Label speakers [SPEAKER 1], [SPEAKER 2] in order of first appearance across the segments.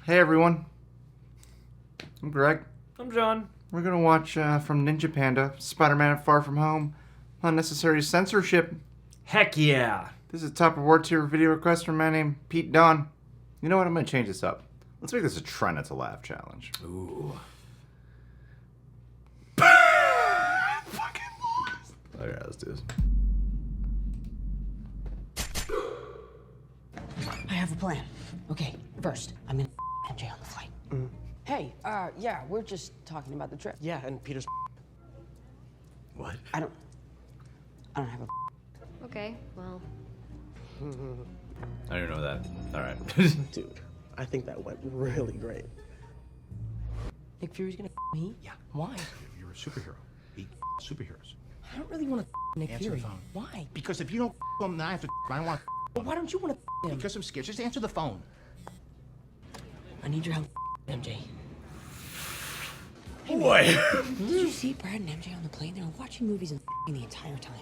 [SPEAKER 1] Hey everyone, I'm Greg.
[SPEAKER 2] I'm John.
[SPEAKER 1] We're gonna watch from Ninja Panda, Spider-Man Far From Home, Unnecessary Censorship.
[SPEAKER 2] Heck yeah!
[SPEAKER 1] This is a top award tier video request from a man named Pete Don. You know what, I'm gonna change this up. Let's make this a try not to laugh challenge.
[SPEAKER 2] Ooh.
[SPEAKER 1] Fucking lost. Okay, let's do this.
[SPEAKER 3] I have a plan. Okay, first, I'm gonna MJ on the flight. Hey, yeah, we're just talking about the trip.
[SPEAKER 4] Yeah, and Peter's.
[SPEAKER 1] What?
[SPEAKER 3] I don't have a.
[SPEAKER 5] Okay, well.
[SPEAKER 1] I don't know that. Alright.
[SPEAKER 4] Dude, I think that went really great.
[SPEAKER 3] Nick Fury's gonna me?
[SPEAKER 4] Yeah.
[SPEAKER 3] Why?
[SPEAKER 6] You're a superhero. Be superheroes.
[SPEAKER 3] I don't really want to Nick
[SPEAKER 6] Answer
[SPEAKER 3] Fury.
[SPEAKER 6] the phone.
[SPEAKER 3] Why?
[SPEAKER 6] Because if you don't him, then I have to. I don't want.
[SPEAKER 3] Well, why don't you want to him?
[SPEAKER 6] Because I'm scared. Just answer the phone.
[SPEAKER 3] I need your help, MJ.
[SPEAKER 1] Boy.
[SPEAKER 3] Did you see Brad and MJ on the plane? They were watching movies and the entire time.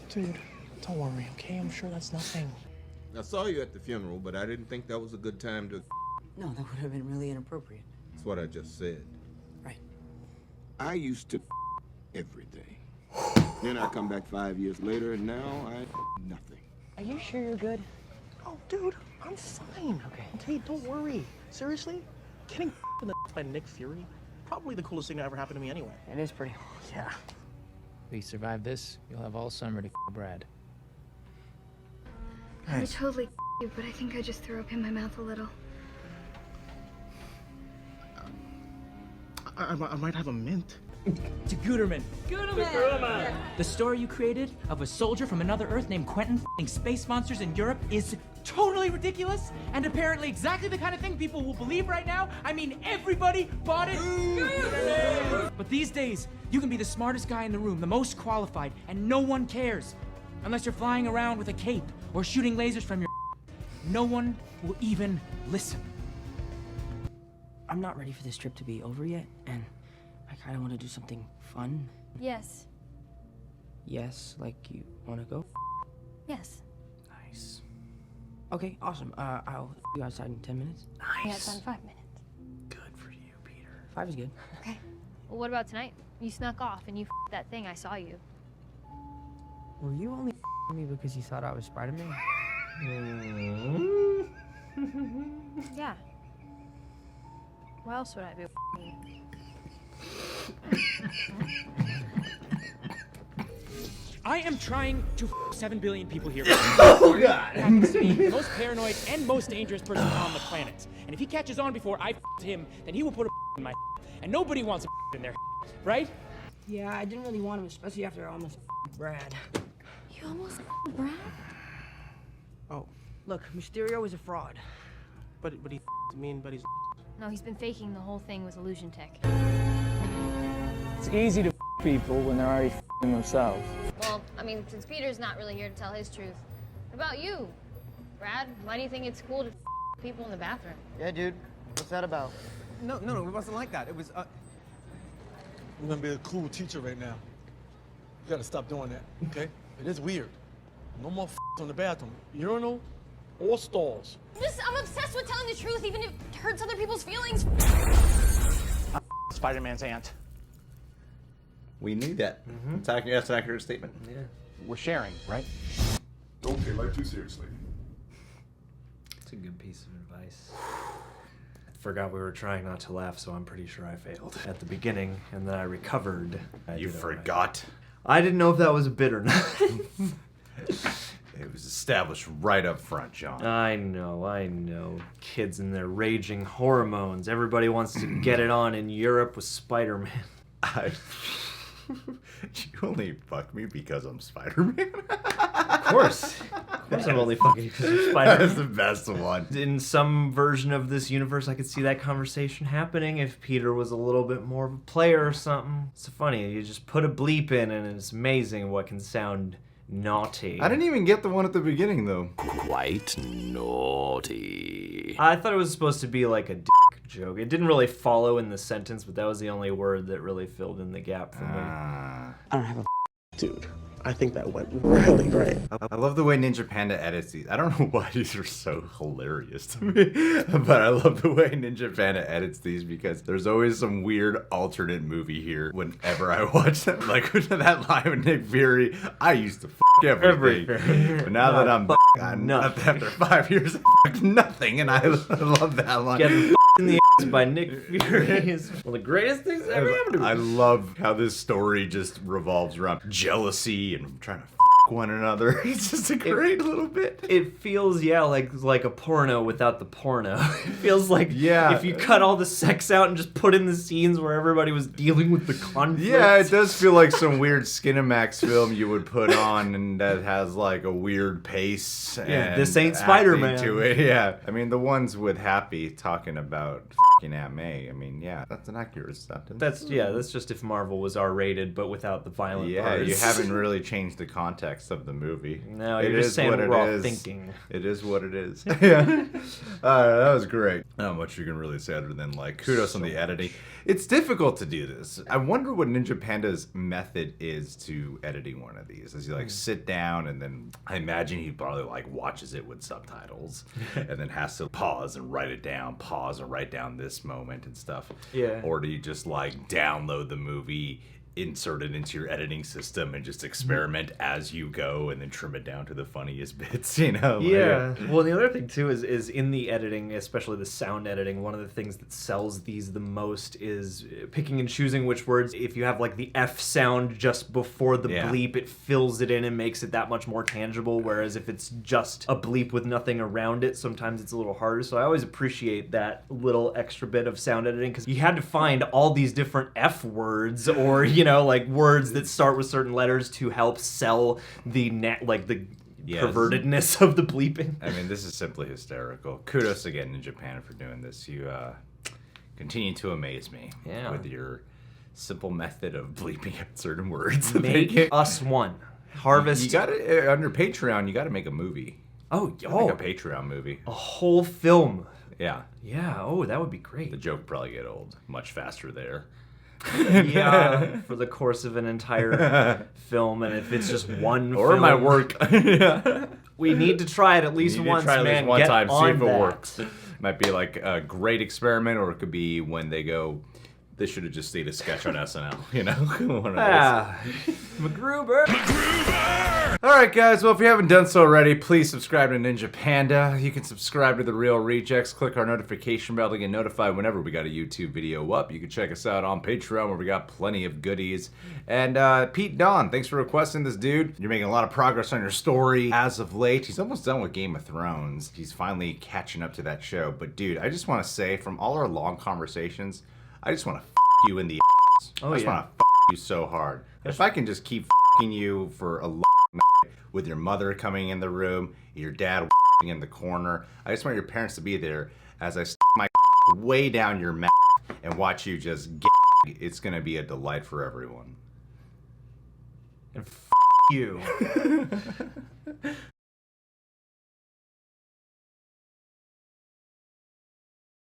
[SPEAKER 4] Dude, don't worry, okay? I'm sure that's nothing.
[SPEAKER 7] I saw you at the funeral, but I didn't think that was a good time to.
[SPEAKER 3] No, that would have been really inappropriate.
[SPEAKER 7] That's what I just said.
[SPEAKER 3] Right.
[SPEAKER 7] I used to everything. Then I come back 5 years later, and now I nothing.
[SPEAKER 3] Are you sure you're good?
[SPEAKER 4] Oh, dude, I'm fine.
[SPEAKER 3] Okay.
[SPEAKER 4] Okay, don't worry. Seriously? Getting in the by Nick Fury? Probably the coolest thing that ever happened to me anyway.
[SPEAKER 3] It is pretty.
[SPEAKER 4] Yeah.
[SPEAKER 8] If we survive this, you'll have all summer to Brad.
[SPEAKER 5] I totally you, but I think I just threw up in my mouth a little.
[SPEAKER 4] I might have a mint.
[SPEAKER 9] To Guterman. Guterman! The story you created of a soldier from another Earth named Quentin f***ing space monsters in Europe is totally ridiculous and apparently exactly the kind of thing people will believe right now. I mean, everybody bought it. But these days, you can be the smartest guy in the room, the most qualified, and no one cares. Unless you're flying around with a cape or shooting lasers from your no one will even listen.
[SPEAKER 3] I'm not ready for this trip to be over yet, and I kind of want to do something fun.
[SPEAKER 5] Yes.
[SPEAKER 3] Yes, like you want to go?
[SPEAKER 5] Yes.
[SPEAKER 3] Nice. Okay, awesome. I'll see you outside in 10 minutes.
[SPEAKER 5] Yeah, it's on 5 minutes.
[SPEAKER 3] Good for you, Peter. 5 is good.
[SPEAKER 5] Okay. Well, what about tonight? You snuck off and you that thing. I saw you.
[SPEAKER 3] Were you only me because you thought I was Spider-Man?
[SPEAKER 5] Yeah. Why else would I be you?
[SPEAKER 9] I am trying to 7 billion people here.
[SPEAKER 1] Oh god.
[SPEAKER 9] Happens to be the most paranoid and most dangerous person on the planet. And if he catches on before I him, then he will put a in my and nobody wants a in their right?
[SPEAKER 3] Yeah, I didn't really want him, especially after I almost Brad.
[SPEAKER 5] You almost Brad?
[SPEAKER 3] Oh, look, Mysterio is a fraud.
[SPEAKER 4] But he mean, but he's.
[SPEAKER 5] No, he's been faking the whole thing with illusion tech.
[SPEAKER 8] It's easy to people when they're already themselves.
[SPEAKER 5] Well, I mean, since Peter's not really here to tell his truth. What about you, Brad? Why do you think it's cool to people in the bathroom?
[SPEAKER 10] Yeah, dude. What's that about?
[SPEAKER 11] No, it wasn't like that. It was,
[SPEAKER 12] I'm gonna be a cool teacher right now. You gotta stop doing that, okay? It is weird. No more on the bathroom. Urinal or stalls.
[SPEAKER 5] I'm obsessed with telling the truth, even if it hurts other people's feelings.
[SPEAKER 4] Spider-Man's aunt.
[SPEAKER 1] We knew that. That's an accurate statement.
[SPEAKER 2] Yeah.
[SPEAKER 4] We're sharing, right?
[SPEAKER 6] Don't take life too seriously.
[SPEAKER 2] It's a good piece of advice. I forgot we were trying not to laugh, so I'm pretty sure I failed at the beginning, and then I recovered.
[SPEAKER 1] You forgot.
[SPEAKER 2] I didn't know if that was a bit or not.
[SPEAKER 1] It was established right up front, John.
[SPEAKER 2] I know. Kids and their raging hormones. Everybody wants to get it on in Europe with Spider-Man.
[SPEAKER 1] You only fuck me because I'm Spider-Man?
[SPEAKER 2] Of course I'm only fucking because you're Spider-Man.
[SPEAKER 1] That's the best one.
[SPEAKER 2] In some version of this universe, I could see that conversation happening if Peter was a little bit more of a player or something. It's funny, you just put a bleep in and it's amazing what can sound naughty.
[SPEAKER 1] I didn't even get the one at the beginning, though.
[SPEAKER 13] Quite naughty.
[SPEAKER 2] I thought it was supposed to be like a dick joke. It didn't really follow in the sentence, but that was the only word that really filled in the gap for me.
[SPEAKER 3] I don't have a
[SPEAKER 4] Dude, I think that went really great.
[SPEAKER 1] I love the way Ninja Panda edits these. I don't know why these are so hilarious to me, but I love the way Ninja Panda edits these because there's always some weird alternate movie here whenever I watch them. Like that line with Nick Fury, I used to everything. But now that I'm nothing after 5 years of nothing, and I love that line.
[SPEAKER 2] Getting in the ass by Nick Fury is one of the greatest things that ever happened to me.
[SPEAKER 1] I love how this story just revolves around jealousy and trying to one another. It's just a great little bit.
[SPEAKER 2] It feels, yeah, like a porno without the porno. It feels like if you cut all the sex out and just put in the scenes where everybody was dealing with the conflict.
[SPEAKER 1] Yeah, it does feel like some weird Skinamax film you would put on and that has like a weird pace.
[SPEAKER 2] Yeah,
[SPEAKER 1] and
[SPEAKER 2] this ain't Spider-Man.
[SPEAKER 1] to it. Yeah, I mean the ones with Happy talking about fucking Aunt May. I mean, yeah, that's an accurate sentence.
[SPEAKER 2] That's just if Marvel was R-rated but without the violent
[SPEAKER 1] yeah,
[SPEAKER 2] parts.
[SPEAKER 1] you haven't really changed the context of the movie.
[SPEAKER 2] No, you're just saying raw thinking.
[SPEAKER 1] It is what it is. Yeah. That was great. Not much you can really say other than like kudos on the editing. It's difficult to do this. I wonder what Ninja Panda's method is to editing one of these. Does he like sit down and then I imagine he probably like watches it with subtitles and then has to pause and write it down, pause and write down this moment and stuff.
[SPEAKER 2] Yeah.
[SPEAKER 1] Or do you just like download the movie, insert it into your editing system and just experiment as you go and then trim it down to the funniest bits, you know?
[SPEAKER 2] Yeah. Well, the other thing too is in the editing, especially the sound editing, one of the things that sells these the most is picking and choosing which words. If you have like the F sound just before the bleep, it fills it in and makes it that much more tangible. Whereas if it's just a bleep with nothing around it, sometimes it's a little harder. So I always appreciate that little extra bit of sound editing because you had to find all these different F words or, you know, like words that start with certain letters to help sell the pervertedness of the bleeping.
[SPEAKER 1] I mean, this is simply hysterical. Kudos again in Japan for doing this. You continue to amaze me with your simple method of bleeping out certain words.
[SPEAKER 2] Make us one. Harvest.
[SPEAKER 1] You got to under Patreon. You got to make a movie. Make a Patreon movie.
[SPEAKER 2] A whole film.
[SPEAKER 1] Yeah.
[SPEAKER 2] Yeah. Oh, that would be great.
[SPEAKER 1] The joke would probably get old much faster there.
[SPEAKER 2] Yeah, for the course of an entire film, and if it's just one
[SPEAKER 1] or
[SPEAKER 2] film,
[SPEAKER 1] my work.
[SPEAKER 2] We need to try it at least once, man.
[SPEAKER 1] At least one time, see if it
[SPEAKER 2] that.
[SPEAKER 1] works. Might be like a great experiment, or it could be when they go, they should have just stayed a sketch on SNL, you know? One of those.
[SPEAKER 2] MacGruber!
[SPEAKER 1] Alright guys, well if you haven't done so already, please subscribe to Ninja Panda. You can subscribe to The Real Rejects, click our notification bell to get notified whenever we got a YouTube video up. You can check us out on Patreon where we got plenty of goodies. And Pete Don, thanks for requesting this, dude. You're making a lot of progress on your story as of late. He's almost done with Game of Thrones. He's finally catching up to that show. But dude, I just want to say, from all our long conversations, I just want to you in the ass. I just want to you so hard. If I can just keep you for a long night with your mother coming in the room, your dad in the corner, I just want your parents to be there as I stick my way down your mouth and watch you just get. It's gonna be a delight for everyone.
[SPEAKER 2] And you.